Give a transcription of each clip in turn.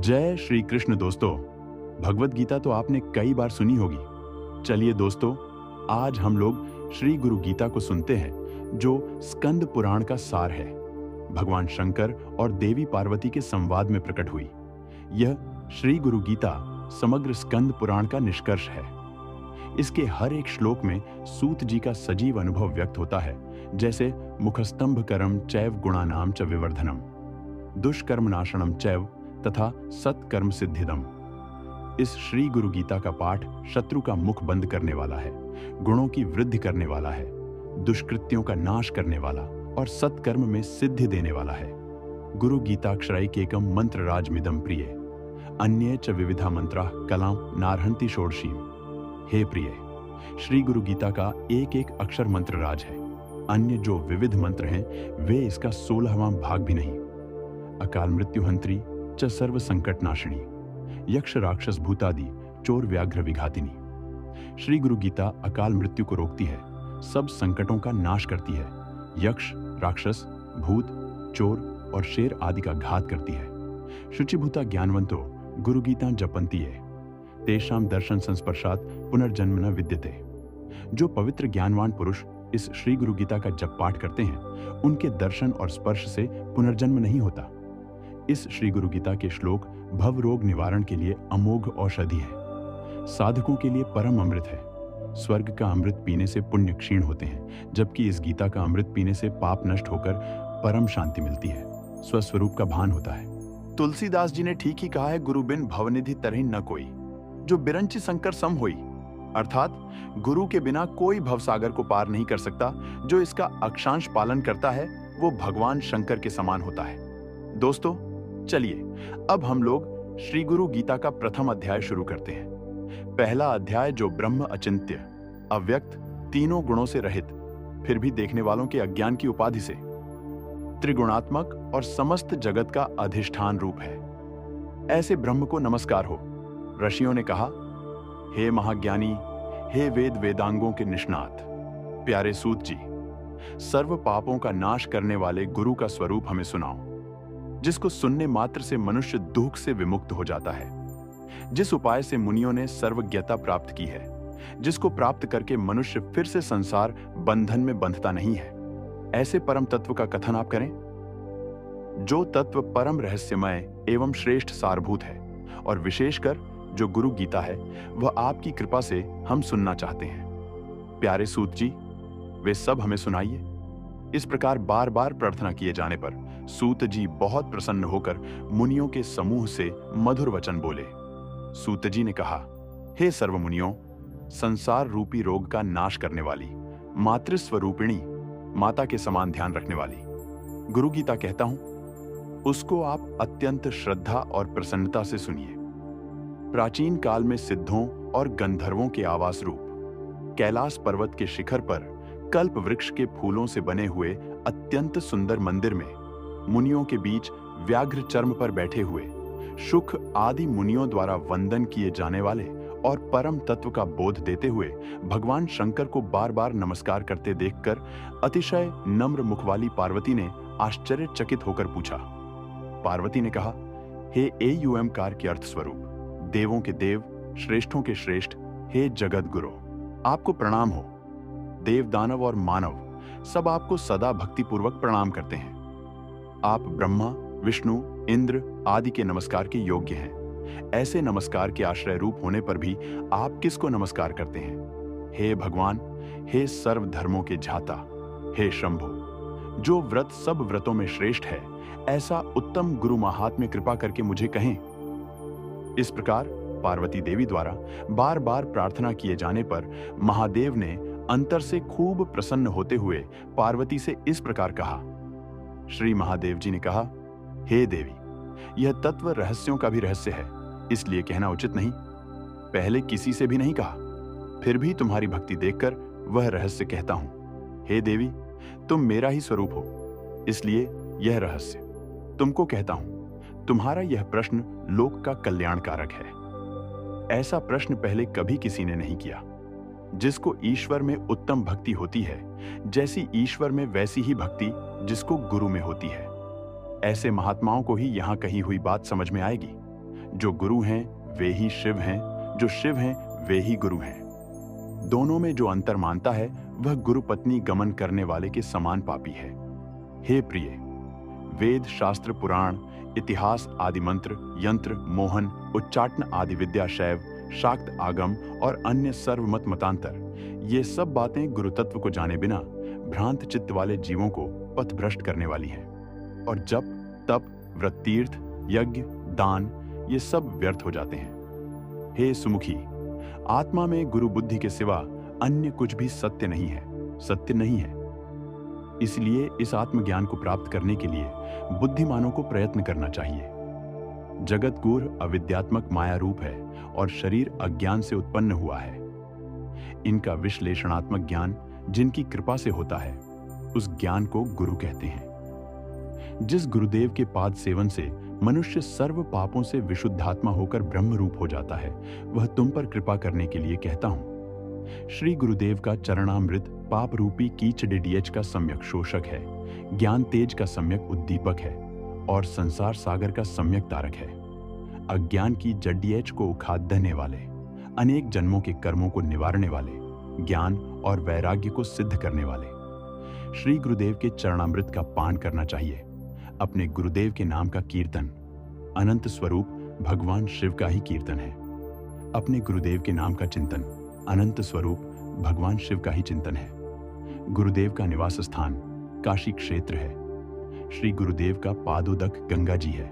जय श्री कृष्ण दोस्तों। भगवत गीता तो आपने कई बार सुनी होगी। चलिए दोस्तों, आज हम लोग श्री गुरु गीता को सुनते हैं, जो स्कंद पुराण का सार है। भगवान शंकर और देवी पार्वती के संवाद में प्रकट हुई यह श्री गुरु गीता समग्र स्कंद पुराण का निष्कर्ष है। इसके हर एक श्लोक में सूत जी का सजीव अनुभव व्यक्त होता है, जैसे मुखस्तंभ करम चैव गुणानाम च विवर्धनम, दुष्कर्म नाशनम चैव तथा सत्कर्म सिद्धिदम। इस श्री गुरु गीता का पाठ शत्रु का मुख बंद करने वाला है, गुणों की वृद्धि करने वाला है, दुष्कृत्यों का नाश करने वाला और सत्कर्म में सिद्धि देने वाला है। गुरु गीताक्षरैकेकम मंत्र राजमिदम प्रिय, अन्ये च विविधा मंत्रा कलाम नारहंति षोडशीम। हे प्रिय, श्री गुरु गीता का एक एक अक्षर मंत्र राज है। अन्य जो विविध मंत्र हैं वे इसका 16वां भाग भी नहीं। अकाल मृत्युहंत्री च सर्व संकट नाशिनी, यक्ष राक्षस भूतादि चोर व्याघ्र विघातिनी। श्री गुरु गीता अकाल मृत्यु को रोकती है, सब संकटों का नाश करती है, यक्ष राक्षस भूत चोर और शेर आदि का घात करती है। शुचिभूता ज्ञानवंतो गुरु गीता जपंतीये, तेषाम दर्शन संस्पर्शात पुनर्जन्म न विद्यते। जो पवित्र ज्ञानवान पुरुष इस श्री गुरु गीता का जप पाठ करते हैं, उनके दर्शन और स्पर्श से पुनर्जन्म नहीं होता। इस श्री गुरु गीता के श्लोक भव रोग निवारण के लिए अमोघ औषधि है, साधकों के लिए परम अमृत है। स्वर्ग का अमृत पीने से पुण्य क्षीण होते हैं, जबकि इस गीता का अमृत पीने से पाप नष्ट होकर परम शांति मिलती है, स्वस्वरूप का भान होता है। तुलसीदास जी ने ठीक ही कहा है, गुरु बिन भवनिधि तरहि न कोई, जो बिरंची संकर सम होई। अर्थात गुरु के बिना कोई भवसागर को पार नहीं कर सकता। जो इसका अक्षांश पालन करता है वो भगवान शंकर के समान होता है। दोस्तों चलिए अब हम लोग श्री गुरु गीता का प्रथम अध्याय शुरू करते हैं। पहला अध्याय, जो ब्रह्म अचिंत्य अव्यक्त तीनों गुणों से रहित फिर भी देखने वालों के अज्ञान की उपाधि से त्रिगुणात्मक और समस्त जगत का अधिष्ठान रूप है, ऐसे ब्रह्म को नमस्कार हो। ऋषियों ने कहा, हे महाज्ञानी, हे वेद वेदांगों के निष्णात, प्यारे सूत जी, सर्व पापों का नाश करने वाले गुरु का स्वरूप हमें सुनाओ, जिसको सुनने मात्र से मनुष्य दुख से विमुक्त हो जाता है, जिस उपाय से मुनियों ने सर्वज्ञता प्राप्त की है, जिसको प्राप्त करके मनुष्य फिर से संसार बंधन में बंधता नहीं है। ऐसे परम तत्व का कथन आप करें, जो तत्व परम रहस्यमय एवं श्रेष्ठ सारभूत है, और विशेषकर जो गुरु गीता है, वह आपकी कृपा से हम सुनना चाहते हैं। प्यारे सूत जी, वे सब हमें सुनाइए। इस प्रकार बार बार प्रार्थना किए जाने पर सूत जी बहुत प्रसन्न होकर मुनियों के समूह से मधुर वचन बोले। सूत जी ने कहा, हे सर्व मुनियों, संसार रूपी रोग का नाश करने वाली, मातृस्वरूपिणी, माता के समान ध्यान रखने वाली गुरु गीता कहता हूं, उसको आप अत्यंत श्रद्धा और प्रसन्नता से सुनिए। प्राचीन काल में सिद्धों और गंधर्वों के आवास रूप कैलाश पर्वत के शिखर पर कल्प वृक्ष के फूलों से बने हुए अत्यंत सुंदर मंदिर में मुनियों के बीच व्याघ्र चर्म पर बैठे हुए शुक आदि मुनियों द्वारा वंदन किए जाने वाले और परम तत्व का बोध देते हुए भगवान शंकर को बार बार नमस्कार करते देखकर अतिशय नम्र मुख वाली पार्वती ने आश्चर्यचकित होकर पूछा। पार्वती ने कहा, हे एयूएमकार के अर्थ स्वरूप, देवों के देव, श्रेष्ठों के श्रेष्ठ, हे जगत गुरु, आपको प्रणाम हो। देव दानव और मानव सब आपको सदा भक्तिपूर्वक प्रणाम करते हैं। आप ब्रह्मा विष्णु इंद्र आदि के नमस्कार के योग्य हैं। ऐसे नमस्कार के आश्रय रूप होने पर भी आप किसको नमस्कार करते हैं? हे भगवान, हे सर्व धर्मों के झाता, हे शंभु, जो व्रत सब व्रतों में श्रेष्ठ है, ऐसा उत्तम गुरु महात्म्य कृपा करके मुझे कहें। इस प्रकार पार्वती देवी द्वारा बार बार प्रार्थना किए जाने पर महादेव ने अंतर से खूब प्रसन्न होते हुए पार्वती से इस प्रकार कहा। श्री महादेव जी ने कहा, हे देवी, यह तत्व रहस्यों का भी रहस्य है, इसलिए कहना उचित नहीं। पहले किसी से भी नहीं कहा, फिर भी तुम्हारी भक्ति देखकर वह रहस्य कहता हूं। हे देवी, तुम मेरा ही स्वरूप हो, इसलिए यह रहस्य तुमको कहता हूं। तुम्हारा यह प्रश्न लोक का कल्याणकारक है। ऐसा प्रश्न पहले कभी किसी ने नहीं किया। जिसको ईश्वर में उत्तम भक्ति होती है, जैसी ईश्वर में वैसी ही भक्ति जिसको गुरु में होती है, ऐसे महात्माओं को ही यहां कही हुई बात समझ में आएगी। जो गुरु हैं वे ही शिव हैं, जो शिव हैं वे ही गुरु हैं। दोनों में जो अंतर मानता है वह गुरु पत्नी गमन करने वाले के समान पापी है। हे प्रिय, वेद, शास्त्र, पुराण, इतिहास आदि मंत्र, यंत्र, मोहन, उच्चाटन आदि विद्या, शैव, शाक्त आगम और अन्य सर्वमत मतांतर, ये सब बातें गुरु तत्व को जाने बिना भ्रांत चित्त वाले जीवों को पथभ्रष्ट करने वाली हैं। और जप, तप, व्रत, तीर्थ, यज्ञ, दान, ये सब व्यर्थ हो जाते हैं। हे सुमुखी, आत्मा में गुरु बुद्धि के सिवा अन्य कुछ भी सत्य नहीं है, सत्य नहीं है। इसलिए इस आत्मज्ञान को प्राप्त करने के लिए बुद्धिमानों को प्रयत्न करना चाहिए। जगत गूढ़ अविद्यात्मक माया रूप है और शरीर अज्ञान से उत्पन्न हुआ है। इनका विश्लेषणात्मक ज्ञान जिनकी कृपा से होता है, उस ज्ञान को गुरु कहते हैं। जिस गुरुदेव के पाद सेवन से मनुष्य सर्व पापों से विशुद्धात्मा होकर ब्रह्म रूप हो जाता है, वह तुम पर कृपा करने के लिए कहता हूं। श्री गुरुदेव का चरणामृत पाप रूपी कीच डिडियच का सम्यक शोषक है, ज्ञान तेज का सम्यक उद्दीपक है और संसार सागर का सम्यक तारक है। अज्ञान की जड्डियच को उखाड़ देने वाले, अनेक जन्मों के कर्मों को निवारने वाले, ज्ञान और वैराग्य को सिद्ध करने वाले। श्री गुरुदेव के चरणामृत का पान करना चाहिए। अपने गुरुदेव के नाम का कीर्तन अनंत स्वरूप भगवान शिव का ही कीर्तन है। अपने गुरुदेव के नाम का चिंतन अनंत स्वरूप भगवान शिव का ही चिंतन है। गुरुदेव का निवास स्थान काशी क्षेत्र है। श्री गुरुदेव का पादोदक गंगा जी है।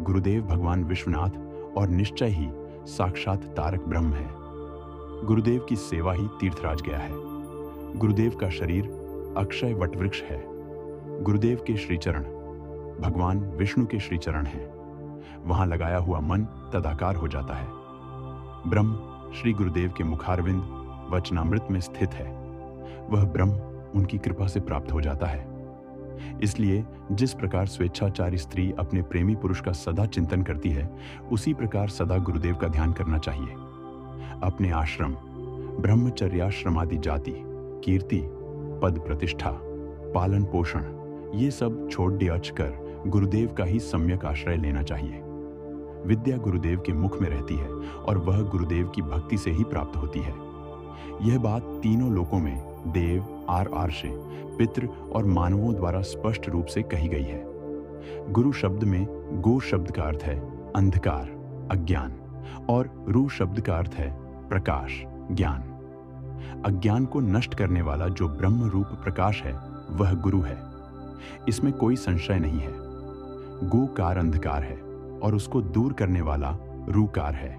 गुरुदेव भगवान विश्वनाथ और निश्चय ही साक्षात तारक ब्रह्म है। गुरुदेव की सेवा ही तीर्थराज गया है। गुरुदेव का शरीर अक्षय वटवृक्ष है। गुरुदेव के श्रीचरण भगवान विष्णु के श्रीचरण हैं। वहां लगाया हुआ मन तदाकार हो जाता है। ब्रह्म श्री गुरुदेव के मुखारविंद वचनामृत में स्थित है। वह ब्रह्म उनकी कृपा से प्राप्त हो जाता है। इसलिए जिस प्रकार स्वेच्छाचारी स्त्री अपने प्रेमी पुरुष का सदा चिंतन करती है, उसी प्रकार सदा गुरुदेव का ध्यान करना चाहिए। अपने आश्रम, ब्रह्मचर्याश्रमादि जाति, कीर्ति, पद प्रतिष्ठा, पालन पोषण, ये सब छोड़ दियाच कर गुरुदेव का ही सम्यक आश्रय लेना चाहिए। विद्या गुरुदेव के मुख में रहती है और वह गुरुदेव की भक्ति से ही प्राप्त होती है। यह बात तीनों लोकों में देव, आर्षे, पितृ और मानवों द्वारा स्पष्ट रूप से कही गई है। गुरु शब्द में गो शब्द का अर्थ है अंधकार, अज्ञान, और रू शब्द का अर्थ है प्रकाश, ज्ञान। अज्ञान को नष्ट करने वाला जो ब्रह्म रूप प्रकाश है, वह गुरु है। इसमें कोई संशय नहीं है। गोकार अंधकार है और उसको दूर करने वाला रूकार है।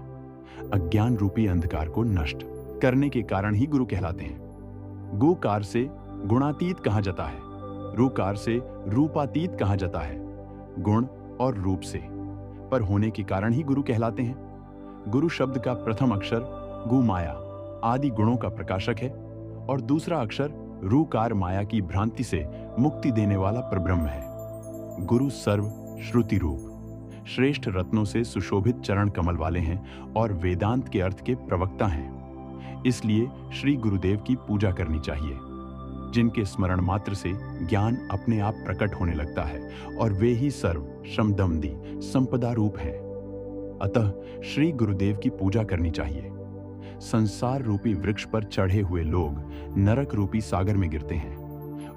अज्ञान रूपी अंधकार को नष्ट करने के कारण ही गुरु कहलाते हैं। गोकार से गुणातीत कहा जाता है, रूकार से रूपातीत कहा जाता है। गुण और रूप से पर होने के कारण ही गुरु कहलाते हैं। गुरु शब्द का प्रथम अक्षर गु माया आदि गुणों का प्रकाशक है और दूसरा अक्षर रूकार माया की भ्रांति से मुक्ति देने वाला परब्रह्म है। गुरु सर्व श्रुति रूप श्रेष्ठ रत्नों से सुशोभित चरण कमल वाले हैं और वेदांत के अर्थ के प्रवक्ता हैं। इसलिए श्री गुरुदेव की पूजा करनी चाहिए, जिनके स्मरण मात्र से ज्ञान अपने आप प्रकट होने लगता है और वे ही सर्व शमदमदी संपदा रूप हैं। अतः श्री गुरुदेव की पूजा करनी चाहिए। संसार रूपी वृक्ष पर चढ़े हुए लोग नरक रूपी सागर में गिरते हैं।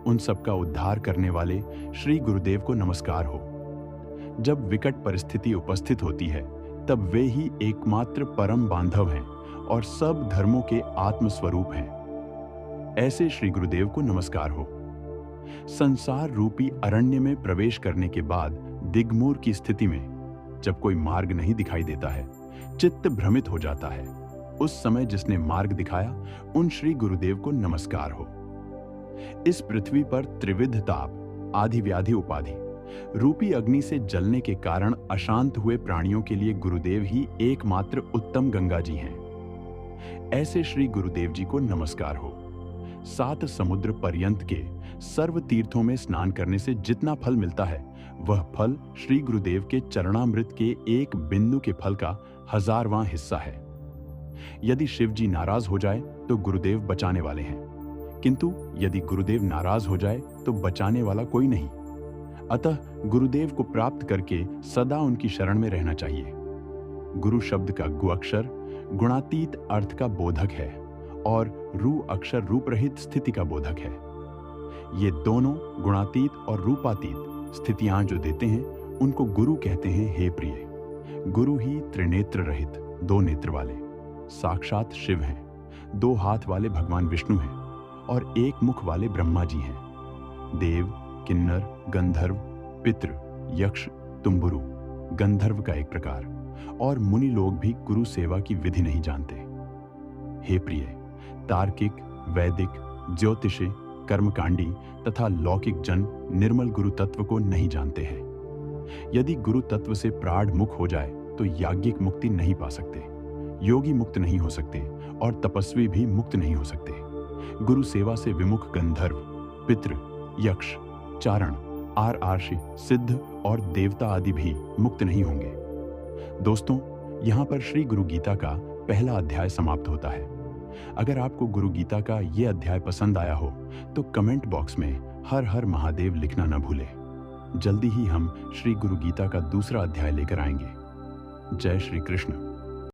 उन सबका उद्धार करने वाले श्री गुरुदेव को नमस्कार हो। जब विकट परिस्थिति उपस्थित होती है, तब वे ही एकमात्र परम बांधव हैं और सब धर्मों के आत्मस्वरूप हैं। ऐसे श्री गुरुदेव को नमस्कार हो। संसार रूपी अरण्य में प्रवेश करने के बाद दिग्मूर की स्थिति में जब कोई मार्ग नहीं दिखाई देता है, चित्त भ्रमित हो जाता है, उस समय जिसने मार्ग दिखाया, उन श्री गुरुदेव को नमस्कार हो। इस पृथ्वी पर त्रिविध ताप, आदि व्याधि उपाधि रूपी अग्नि से जलने के कारण अशांत हुए प्राणियों के लिए गुरुदेव ही एकमात्र उत्तम गंगा जी हैं। ऐसे श्री गुरुदेव जी को नमस्कार हो। 7 समुद्र पर्यंत के सर्व तीर्थों में स्नान करने से जितना फल मिलता है, वह फल श्री गुरुदेव के चरणामृत के एक बिंदु के फल का 1000वां हिस्सा है। यदि शिव जी नाराज हो जाए तो गुरुदेव बचाने वाले हैं, किंतु यदि गुरुदेव नाराज हो जाए तो बचाने वाला कोई नहीं। अतः गुरुदेव को प्राप्त करके सदा उनकी शरण में रहना चाहिए। गुरु शब्द का गु अक्षर गुणातीत अर्थ का बोधक है और रू अक्षर रूप रहित स्थिति का बोधक है। ये दोनों गुणातीत और रूपातीत स्थितियां जो देते हैं उनको गुरु कहते हैं। हे प्रिय, गुरु ही त्रिनेत्र रहित, दो नेत्र वाले साक्षात शिव हैं, दो हाथ वाले भगवान विष्णु हैं और एक मुख वाले ब्रह्मा जी हैं। देव, किन्नर, गंधर्व, पितृ, यक्ष, तुम्बुरु, गंधर्व का एक प्रकार और मुनि लोग भी गुरु सेवा की विधि नहीं जानते। हे प्रिय, तार्किक, वैदिक, ज्योतिषी, कर्मकांडी तथा लौकिक जन निर्मल गुरु तत्व को नहीं जानते हैं। यदि गुरु तत्व से प्राण मुख हो जाए तो याज्ञिक मुक्ति नहीं पा सकते, योगी मुक्त नहीं हो सकते और तपस्वी भी मुक्त नहीं हो सकते। गुरु सेवा से विमुख गंधर्व, पितृ, यक्ष, चारण, आर्षि, सिद्ध और देवता आदि भी मुक्त नहीं होंगे। दोस्तों, यहाँ पर श्री गुरु गीता का पहला अध्याय समाप्त होता है। अगर आपको गुरु गीता का ये अध्याय पसंद आया हो तो कमेंट बॉक्स में हर हर महादेव लिखना न भूलें। जल्दी ही हम श्री गुरु गीता का दूसरा अध्याय लेकर आएंगे। जय श्री कृष्ण।